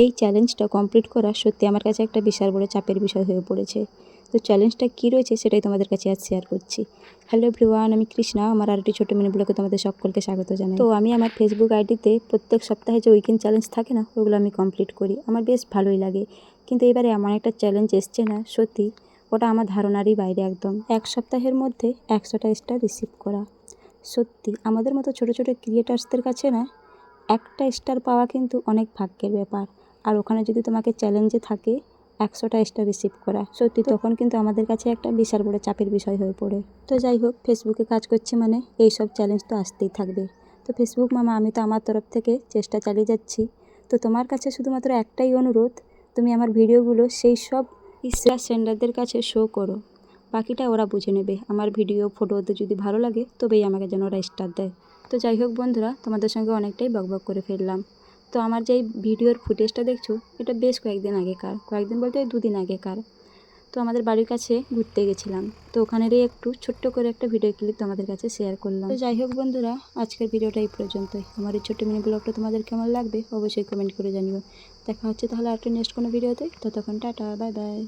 এই চ্যালেঞ্জটা কমপ্লিট করা সত্যি আমার কাছে একটা বিশাল বড় চাপের বিষয় হয়ে পড়েছে। তো চ্যালেঞ্জটা কী রয়েছে সেটাই তোমাদের কাছে আজ শেয়ার করছি। হ্যালো এভরিওয়ান, আমি কৃষ্ণা। আমার আরেকটি ছোটো মিনি ব্লগে তোমাদের সকলকে স্বাগত জানাই। তো আমি আমার ফেসবুক আইডিতে প্রত্যেক সপ্তাহে যে উইকেন্ড চ্যালেঞ্জ থাকে না, ওগুলো আমি কমপ্লিট করি। আমার বেশ ভালোই লাগে। কিন্তু এবারে এমন একটা চ্যালেঞ্জ এসছে না, সত্যি ওটা আমার ধারণারই বাইরে একদম। এক সপ্তাহের মধ্যে 100টা স্টার রিসিভ করা। সত্যি আমাদের মতো ছোটো ছোটো ক্রিয়েটার্সদের কাছে না একটা স্টার পাওয়া কিন্তু অনেক ভাগ্যের ব্যাপার। আর ওখানে যদি তোমাকে চ্যালেঞ্জে থাকে 100টা স্টার রিসিভ করা, সত্যি তখন কিন্তু আমাদের কাছে একটা বিশাল বড় চাপের বিষয় হয়ে পড়ে। তো যাই হোক, ফেসবুকে কাজ করছি মানে এইসব চ্যালেঞ্জ তো আসতেই থাকবে। তো ফেসবুক মামা, আমি তো আমার তরফ থেকে চেষ্টা চালিয়ে যাচ্ছি। তো তোমার কাছে শুধুমাত্র একটাই অনুরোধ, তুমি আমার ভিডিওগুলো সেই সব স্টার সেন্ডারদের কাছে শো করো। বাকিটা ওরা বুঝে নেবে। আমার ভিডিও ফটো ওদের যদি ভালো লাগে তবেই আমাকে যেন ওরা স্টার দেয়। তো যাই হোক বন্ধুরা, তোমাদের সঙ্গে অনেকটাই বকবক করে ফেললাম। তো আমার যে ভিডিওর ফুটেজটা দেখছো, এটা বেশ কয়েকদিন আগেকার, কয়েকদিন বলতে 2 দিন আগেকার। তো আমাদের বাড়ির কাছে ঘুরতে গেছিলাম, তো ওখানেরই একটু ছোট্ট করে একটা ভিডিও ক্লিপ তোমাদের কাছে শেয়ার করলাম। তো যাই হোক বন্ধুরা, আজকের ভিডিওটা এই পর্যন্তই। আমার এই ছোট্ট মিনি ব্লগটা তোমাদের কেমন লাগবে অবশ্যই কমেন্ট করে জানিও। দেখা হচ্ছে তাহলে আরেকটা নেক্সট কোনো ভিডিওতে। ততক্ষণ টাটা, বাই বাই।